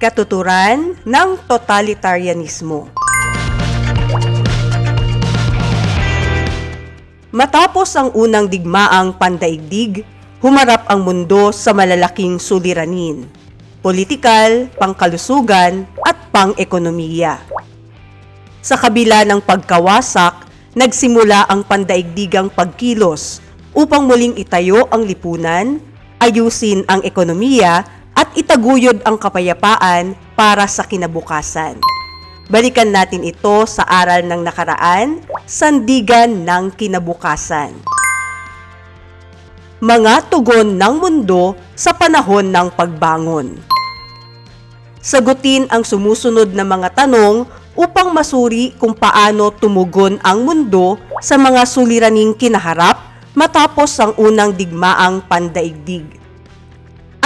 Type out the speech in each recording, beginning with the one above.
katuturan ng totalitarianismo. Matapos ang unang digmaang pandaigdig, humarap ang mundo sa malalaking suliranin, politikal, pangkalusugan at pang-ekonomiya. Sa kabila ng pagkawasak, nagsimula ang pandaigdigang pagkilos upang muling itayo ang lipunan, ayusin ang ekonomiya at itaguyod ang kapayapaan para sa kinabukasan. Balikan natin ito sa aral ng nakaraan, sandigan ng kinabukasan. Mga tugon ng mundo sa panahon ng pagbangon. Sagutin ang sumusunod na mga tanong upang masuri kung paano tumugon ang mundo sa mga suliraning kinaharap matapos ang unang digmaang pandaigdig.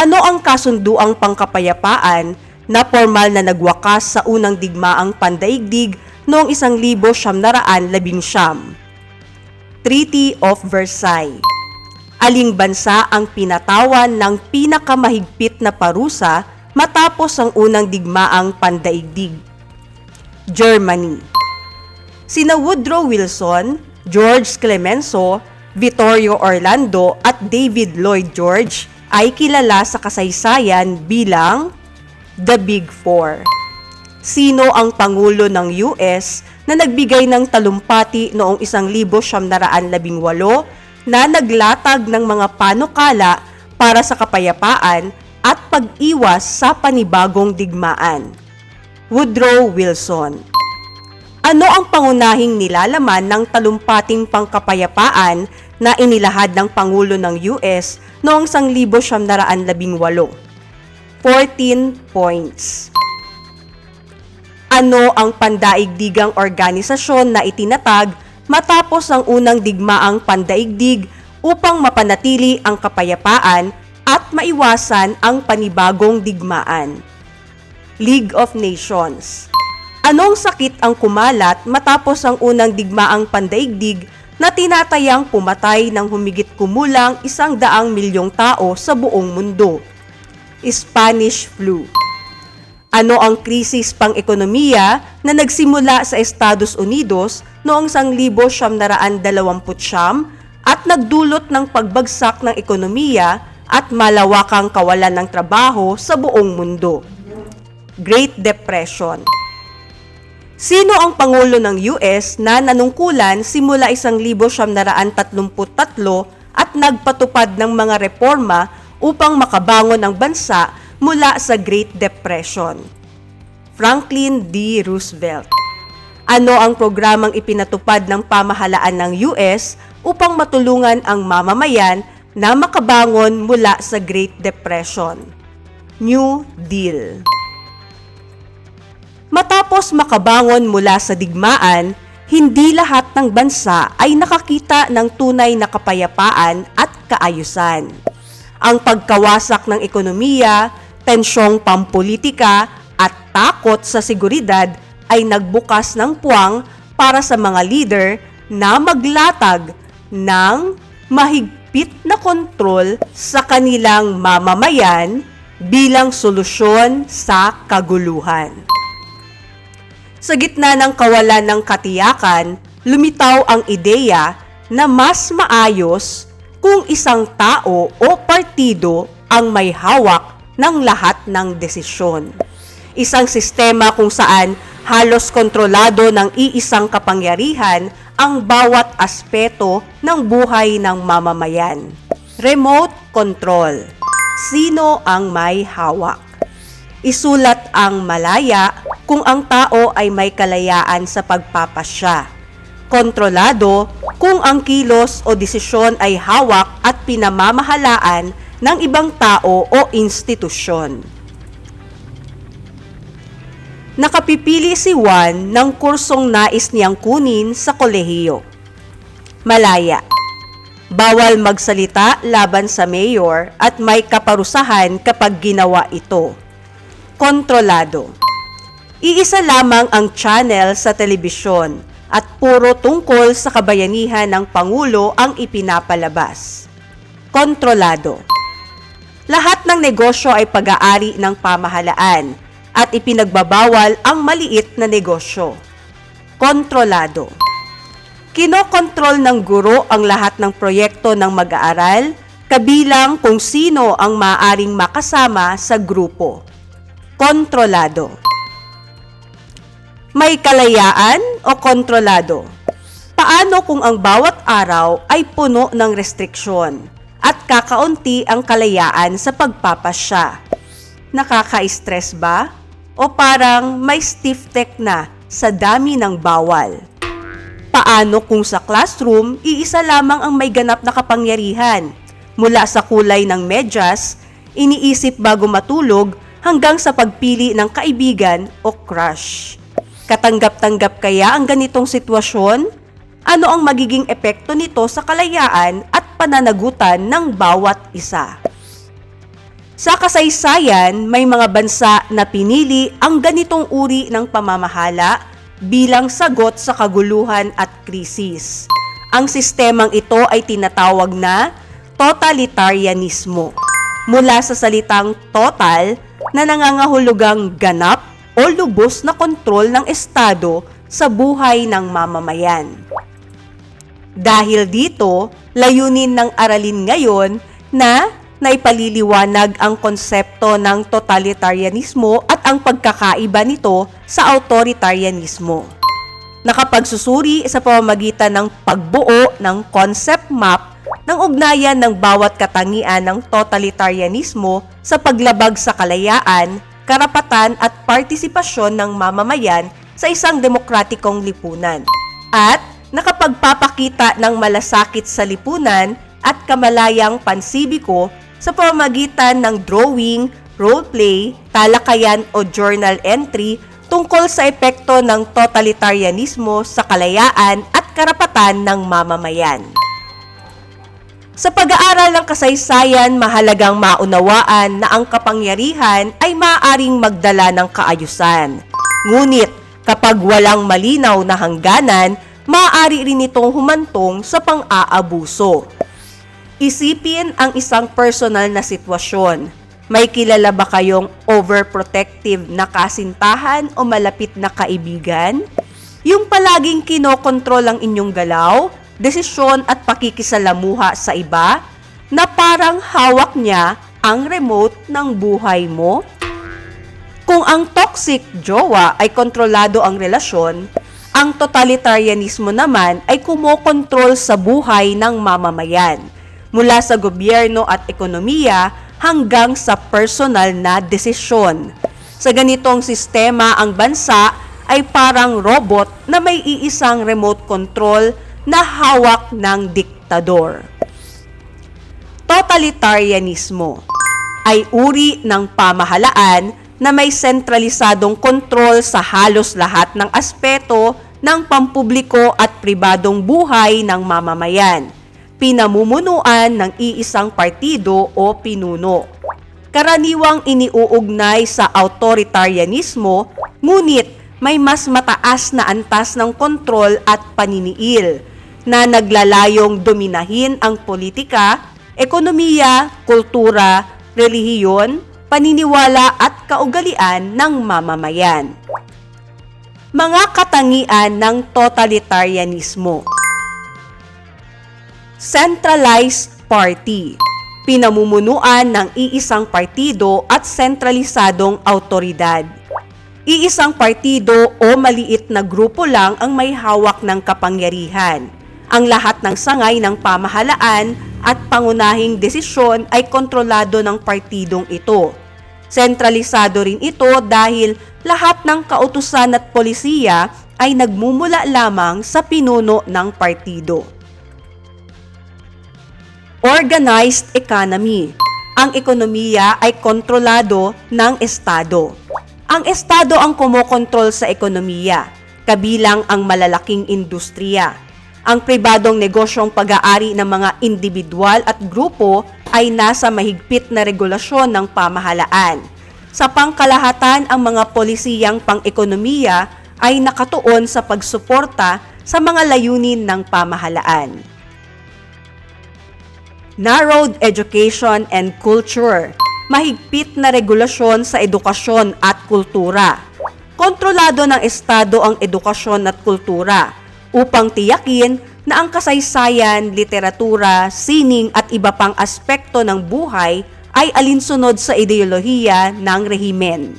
Ano ang kasunduang pangkapayapaan na formal na nagwakas sa unang digmaang pandaigdig noong 1919? Treaty of Versailles. Aling bansa ang pinatawan ng pinakamahigpit na parusa matapos ang unang digmaang pandaigdig? Germany. Sina Woodrow Wilson, George Clemenceau, Vittorio Orlando at David Lloyd George ay kilala sa kasaysayan bilang The Big Four. Sino ang Pangulo ng US na nagbigay ng talumpati noong 1918 na naglatag ng mga panukala para sa kapayapaan at pag-iwas sa panibagong digmaan? Woodrow Wilson. Ano ang pangunahing nilalaman ng talumpating pangkapayapaan na inilahad ng Pangulo ng US noong 1918? 14 points. Ano ang pandaigdigang organisasyon na itinatag matapos ang unang digmaang pandaigdig upang mapanatili ang kapayapaan at maiwasan ang panibagong digmaan? League of Nations. Anong sakit ang kumalat matapos ang unang digmaang pandaigdig na tinatayang pumatay ng humigit kumulang 100 milyong tao sa buong mundo? Spanish flu. Ano ang krisis pang-ekonomiya na nagsimula sa Estados Unidos noong 1929 at nagdulot ng pagbagsak ng ekonomiya at malawakang kawalan ng trabaho sa buong mundo? Great Depression. Sino ang Pangulo ng US na nanungkulan simula 1933 at nagpatupad ng mga reforma upang makabangon ang bansa mula sa Great Depression? Franklin D. Roosevelt. Ano ang programang ipinatupad ng pamahalaan ng US upang matulungan ang mamamayan na makabangon mula sa Great Depression? New Deal. Matapos makabangon mula sa digmaan, hindi lahat ng bansa ay nakakita ng tunay na kapayapaan at kaayusan. Ang pagkawasak ng ekonomiya, tensyong pampolitika at takot sa seguridad ay nagbukas ng puwang para sa mga leader na maglatag ng mahigpit na kontrol sa kanilang mamamayan bilang solusyon sa kaguluhan. Sa gitna ng kawalan ng katiyakan, lumitaw ang ideya na mas maayos kung isang tao o partido ang may hawak ng lahat ng desisyon. Isang sistema kung saan halos kontrolado ng iisang kapangyarihan ang bawat aspeto ng buhay ng mamamayan. Remote control. Sino ang may hawak? Isulat ang malaya kung ang tao ay may kalayaan sa pagpapasya. Kontrolado kung ang kilos o desisyon ay hawak at pinamamahalaan ng ibang tao o institusyon. Nakapipili si Juan ng kursong nais niyang kunin sa kolehiyo. Malaya. Bawal magsalita laban sa mayor at may kaparusahan kapag ginawa ito. Kontrolado. Iisa lamang ang channel sa telebisyon at puro tungkol sa kabayanihan ng Pangulo ang ipinapalabas. Kontrolado. Lahat ng negosyo ay pag-aari ng pamahalaan at ipinagbabawal ang maliit na negosyo. Kontrolado. Kinokontrol ng guro ang lahat ng proyekto ng mag-aaral, kabilang kung sino ang maaaring makasama sa grupo. Kontrolado. May kalayaan o kontrolado? Paano kung ang bawat araw ay puno ng restriksyon at kakaunti ang kalayaan sa pagpapasya? Nakaka-stress ba? O parang may stiff neck na sa dami ng bawal? Paano kung sa classroom, iisa lamang ang may ganap na kapangyarihan? Mula sa kulay ng medyas, iniisip bago matulog, hanggang sa pagpili ng kaibigan o crush. Katanggap-tanggap kaya ang ganitong sitwasyon? Ano ang magiging epekto nito sa kalayaan at pananagutan ng bawat isa? Sa kasaysayan, may mga bansa na pinili ang ganitong uri ng pamamahala bilang sagot sa kaguluhan at krisis. Ang sistemang ito ay tinatawag na totalitarianismo. Mula sa salitang total na nangangahulugang ganap o lubos na kontrol ng Estado sa buhay ng mamamayan. Dahil dito, layunin ng aralin ngayon na naipaliliwanag ang konsepto ng totalitarianismo at ang pagkakaiba nito sa authoritarianismo. Nakapagsusuri sa pamamagitan ng pagbuo ng concept map ng ugnayan ng bawat katangian ng totalitarianismo sa paglabag sa kalayaan, karapatan at partisipasyon ng mamamayan sa isang demokratikong lipunan. At nakapagpapakita ng malasakit sa lipunan at kamalayang pansibiko sa pamamagitan ng drawing, roleplay, talakayan o journal entry tungkol sa epekto ng totalitarianismo sa kalayaan at karapatan ng mamamayan. Sa pag-aaral ng kasaysayan, mahalagang maunawaan na ang kapangyarihan ay maaaring magdala ng kaayusan. Ngunit kapag walang malinaw na hangganan, maaari rin itong humantong sa pang-aabuso. Isipin ang isang personal na sitwasyon. May kilala ba kayong overprotective na kasintahan o malapit na kaibigan? Yung palaging kinokontrol ang inyong galaw, desisyon at pakikisalamuha sa iba na parang hawak niya ang remote ng buhay mo? Kung ang toxic jowa ay kontrolado ang relasyon, ang totalitarianismo naman ay kumokontrol sa buhay ng mamamayan, mula sa gobyerno at ekonomiya hanggang sa personal na desisyon. Sa ganitong sistema, ang bansa ay parang robot na may iisang remote control na hawak ng diktador. Totalitarianismo ay uri ng pamahalaan na may sentralisadong kontrol sa halos lahat ng aspeto ng pampubliko at pribadong buhay ng mamamayan, pinamumunuan ng iisang partido o pinuno. Karaniwang iniuugnay sa authoritarianismo, ngunit may mas mataas na antas ng kontrol at paniniil na naglalayong dominahin ang politika, ekonomiya, kultura, relihiyon, paniniwala at kaugalian ng mamamayan. Mga katangian ng totalitarianismo. Centralized party. Pinamumunuan ng iisang partido at sentralisadong autoridad. Iisang partido o maliit na grupo lang ang may hawak ng kapangyarihan. Ang lahat ng sangay ng pamahalaan at pangunahing desisyon ay kontrolado ng partidong ito. Sentralisado rin ito dahil lahat ng kautusan at polisiya ay nagmumula lamang sa pinuno ng partido. Organized economy. Ang ekonomiya ay kontrolado ng Estado. Ang Estado ang kumokontrol sa ekonomiya, kabilang ang malalaking industriya. Ang pribadong negosyong pag-aari ng mga individual at grupo ay nasa mahigpit na regulasyon ng pamahalaan. Sa pangkalahatan, ang mga polisiyang pang-ekonomiya ay nakatuon sa pagsuporta sa mga layunin ng pamahalaan. Narrowed education and culture. Mahigpit na regulasyon sa edukasyon at kultura. Kontrolado ng Estado ang edukasyon at kultura upang tiyakin na ang kasaysayan, literatura, sining at iba pang aspekto ng buhay ay alinsunod sa ideolohiya ng rehimen.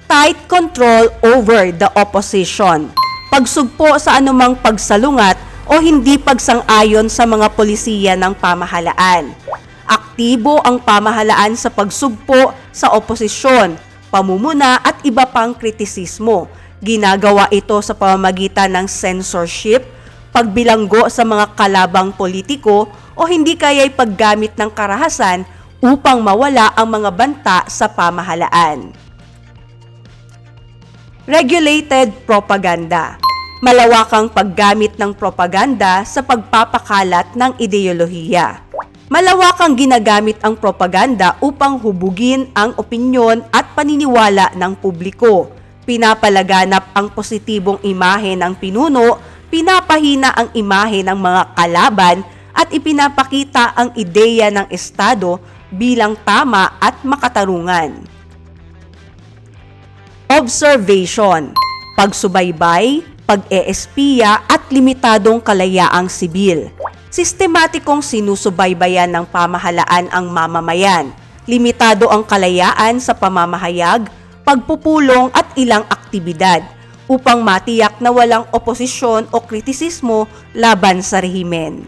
Tight control over the opposition. Pagsugpo sa anumang pagsalungat o hindi pagsang-ayon sa mga polisiya ng pamahalaan. Aktibo ang pamahalaan sa pagsugpo sa oposisyon, pamumuna at iba pang kritisismo. Ginagawa ito sa pamamagitan ng censorship, pagbilanggo sa mga kalabang politiko o hindi kaya'y paggamit ng karahasan upang mawala ang mga banta sa pamahalaan. Regulated propaganda. Malawakang paggamit ng propaganda sa pagpapakalat ng ideolohiya. Malawakang ginagamit ang propaganda upang hubugin ang opinyon at paniniwala ng publiko. Pinapalaganap ang positibong imahe ng pinuno, pinapahina ang imahe ng mga kalaban at ipinapakita ang ideya ng Estado bilang tama at makatarungan. Observation, pagsubaybay, pag-eespiya at limitadong kalayaang sibil. Sistematikong sinusubaybayan ng pamahalaan ang mamamayan. Limitado ang kalayaan sa pamamahayag, pagpupulong at ilang aktibidad upang matiyak na walang oposisyon o kritisismo laban sa rehimen.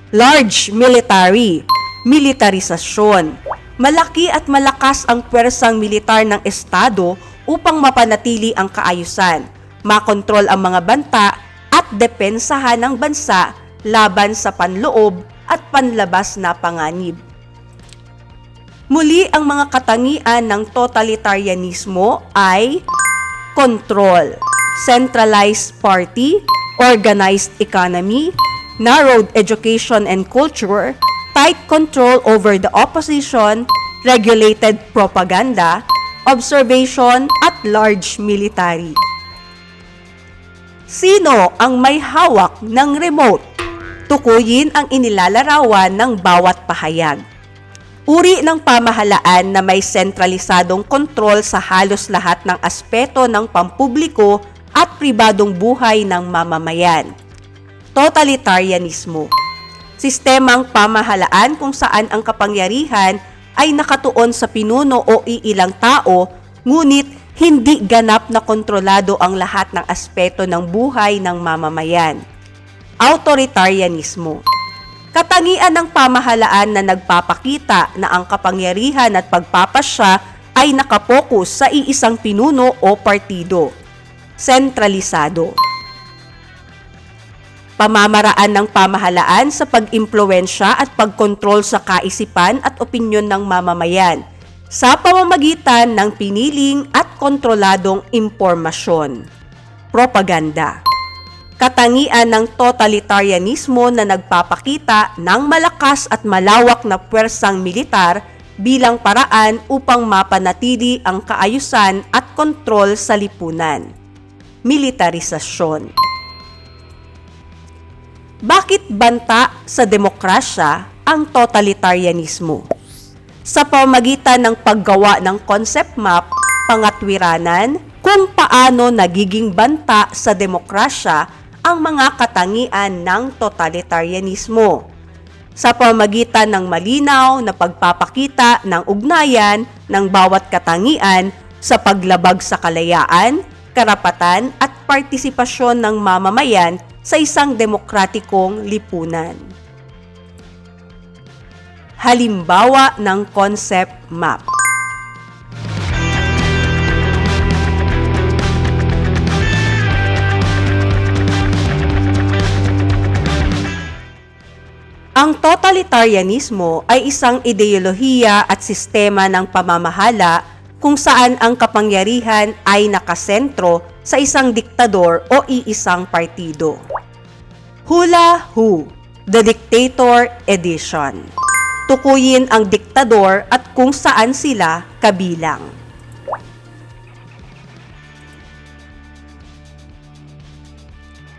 Large military, militarisasyon. Malaki at malakas ang pwersang militar ng Estado upang mapanatili ang kaayusan, makontrol ang mga banta at depensahan ng bansa laban sa panloob at panlabas na panganib. Muli, ang mga katangian ng totalitarianismo ay control, centralized party, organized economy, narrowed education and culture, tight control over the opposition, regulated propaganda, observation at large military. Sino ang may hawak ng remote? Tukuyin ang inilalarawan ng bawat pahayag. Uri ng pamahalaan na may sentralisadong kontrol sa halos lahat ng aspeto ng pampubliko at pribadong buhay ng mamamayan. Totalitarianismo. Sistemang pamahalaan kung saan ang kapangyarihan ay nakatuon sa pinuno o iilang tao, ngunit hindi ganap na kontrolado ang lahat ng aspeto ng buhay ng mamamayan. Authoritarianismo. Katangian ng pamahalaan na nagpapakita na ang kapangyarihan at pagpapasya ay nakapokus sa iisang pinuno o partido. Sentralisado. Pamamaraan ng pamahalaan sa pag-impluwensya at pagkontrol sa kaisipan at opinyon ng mamamayan sa pamamagitan ng piniling at kontroladong impormasyon. Propaganda. Katangian ng totalitarianismo na nagpapakita ng malakas at malawak na puwersang militar bilang paraan upang mapanatili ang kaayusan at kontrol sa lipunan. Militarisasyon. Bakit banta sa demokrasya ang totalitarianismo? Sa pamamagitan ng paggawa ng concept map, pangatwiranan, kung paano nagiging banta sa demokrasya ang mga katangian ng totalitarianismo. Sa pamamagitan ng malinaw na pagpapakita ng ugnayan ng bawat katangian sa paglabag sa kalayaan, karapatan at partisipasyon ng mamamayan sa isang demokratikong lipunan. Halimbawa ng concept map. Ang totalitarianismo ay isang ideolohiya at sistema ng pamamahala kung saan ang kapangyarihan ay nakasentro sa isang diktador o iisang partido. Hula Who, The Dictator Edition. Tukuyin ang diktador at kung saan sila kabilang.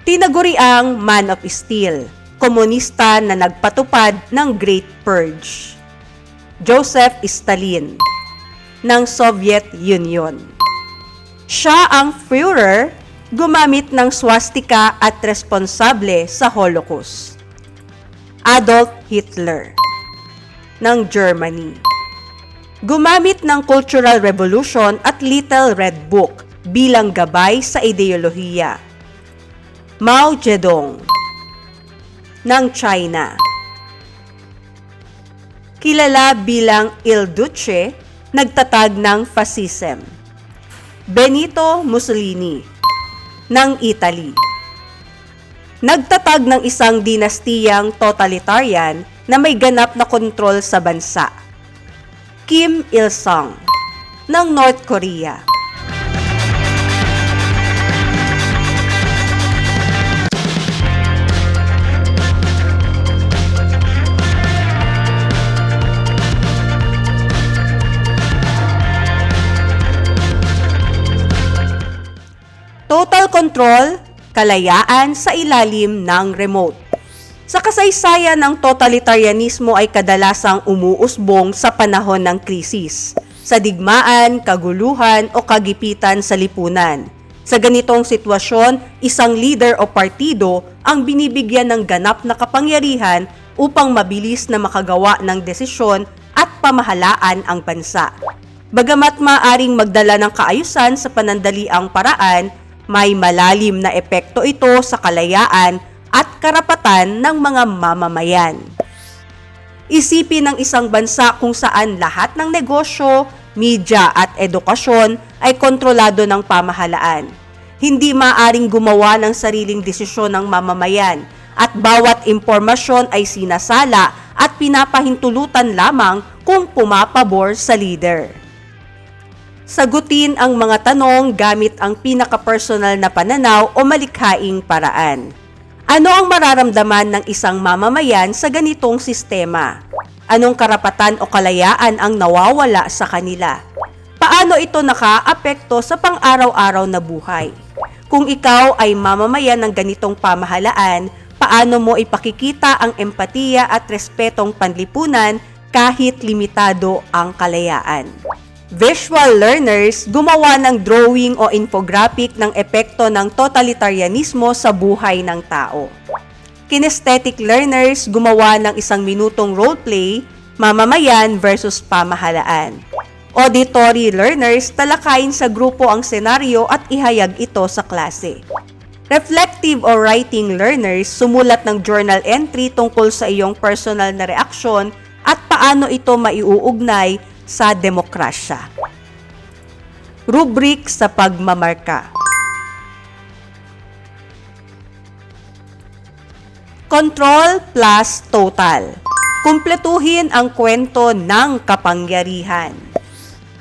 Tinaguriang Man of Steel, komunista na nagpatupad ng Great Purge. Joseph Stalin ng Soviet Union. Siya ang Führer gumamit ng swastika at responsable sa Holocaust. Adolf Hitler ng Germany. Gumamit ng Cultural Revolution at Little Red Book bilang gabay sa ideolohiya. Mao Zedong ng China. Kilala bilang Il Duce, nagtatag ng fascism. Benito Mussolini ng Italy. Nagtatag ng isang dinastiyang totalitarian na may ganap na kontrol sa bansa. Kim Il-sung ng North Korea. Total control, kalayaan sa ilalim ng remote. Sa kasaysayan ng totalitarianismo ay kadalasang umuusbong sa panahon ng krisis, sa digmaan, kaguluhan o kagipitan sa lipunan. Sa ganitong sitwasyon, isang leader o partido ang binibigyan ng ganap na kapangyarihan upang mabilis na makagawa ng desisyon at pamahalaan ang bansa. Bagamat maaring magdala ng kaayusan sa panandaliang paraan, may malalim na epekto ito sa kalayaan at karapatan ng mga mamamayan. Isipin ng isang bansa kung saan lahat ng negosyo, media at edukasyon ay kontrolado ng pamahalaan. Hindi maaring gumawa ng sariling desisyon ng mamamayan at bawat impormasyon ay sinasala at pinapahintulutan lamang kung pumapabor sa leader. Sagutin ang mga tanong gamit ang pinaka-personal na pananaw o malikhaing paraan. Ano ang mararamdaman ng isang mamamayan sa ganitong sistema? Anong karapatan o kalayaan ang nawawala sa kanila? Paano ito nakaapekto sa pang-araw-araw na buhay? Kung ikaw ay mamamayan ng ganitong pamahalaan, paano mo ipakikita ang empatiya at respetong panlipunan kahit limitado ang kalayaan? Visual learners gumawa ng drawing o infographic ng epekto ng totalitarianismo sa buhay ng tao. Kinesthetic learners gumawa ng 1 minutong roleplay, mamamayan versus pamahalaan. Auditory learners talakayin sa grupo ang senaryo at ihayag ito sa klase. Reflective o writing learners sumulat ng journal entry tungkol sa iyong personal na reaksyon at paano ito maiuugnay sa demokrasya. Rubric sa pagmamarka. Control plus total. Kumpletuhin ang kwento ng kapangyarihan.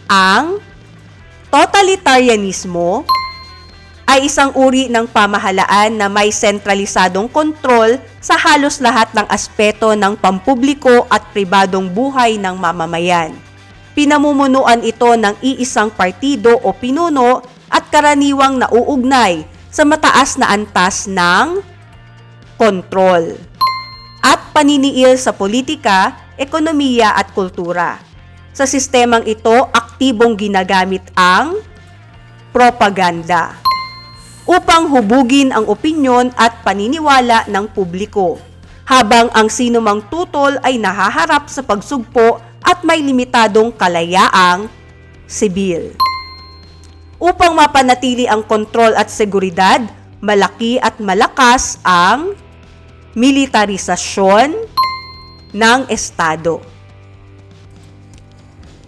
Ang totalitarianismo ay isang uri ng pamahalaan na may sentralisadong kontrol sa halos lahat ng aspeto ng pampubliko at pribadong buhay ng mamamayan. Pinamumunuan ito ng iisang partido o pinuno at karaniwang nauugnay sa mataas na antas ng kontrol at paniniil sa politika, ekonomiya at kultura. Sa sistemang ito, aktibong ginagamit ang propaganda upang hubugin ang opinyon at paniniwala ng publiko, habang ang sinumang tutol ay nahaharap sa pagsugpo at may limitadong kalayaang sibil. Upang mapanatili ang kontrol at seguridad, malaki at malakas ang militarisasyon ng Estado.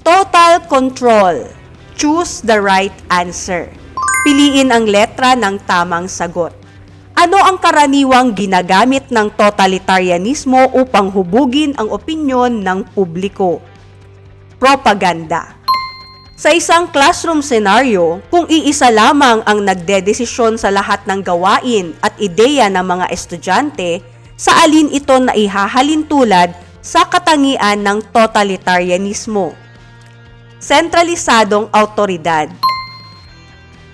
Total control. Choose the right answer. Piliin ang letra ng tamang sagot. Ano ang karaniwang ginagamit ng totalitarianismo upang hubugin ang opinyon ng publiko? Propaganda. Sa isang classroom scenario, kung iisa lamang ang nagdedesisyon sa lahat ng gawain at ideya ng mga estudyante, sa alin ito na ihahalin tulad sa katangian ng totalitarianismo? Sentralisadong awtoridad.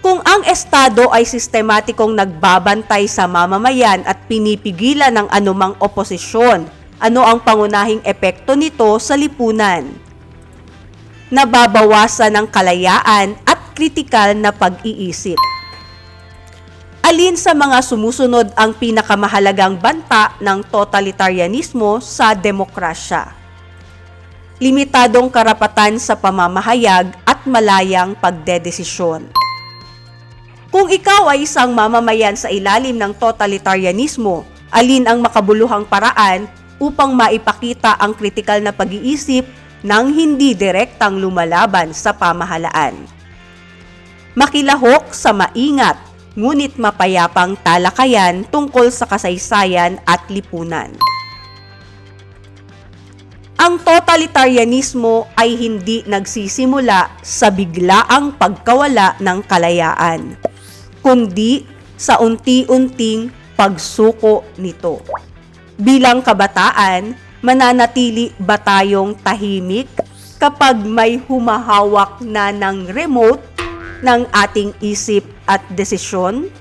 Kung ang Estado ay sistematikong nagbabantay sa mamamayan at pinipigilan ng anumang oposisyon, ano ang pangunahing epekto nito sa lipunan? nababawasan ng kalayaan at kritikal na pag-iisip. Alin sa mga sumusunod ang pinakamahalagang banta ng totalitarianismo sa demokrasya? Limitadong karapatan sa pamamahayag at malayang pagdedesisyon. Kung ikaw ay isang mamamayan sa ilalim ng totalitarianismo, alin ang makabuluhang paraan upang maipakita ang kritikal na pag-iisip nang hindi direktang lumalaban sa pamahalaan? Makilahok sa maingat ngunit mapayapang talakayan tungkol sa kasaysayan at lipunan. Ang totalitarianismo ay hindi nagsisimula sa biglaang pagkawala ng kalayaan, kundi sa unti-unting pagsuko nito. Bilang kabataan, mananatili ba tayong tahimik kapag may humahawak na ng remote ng ating isip at desisyon?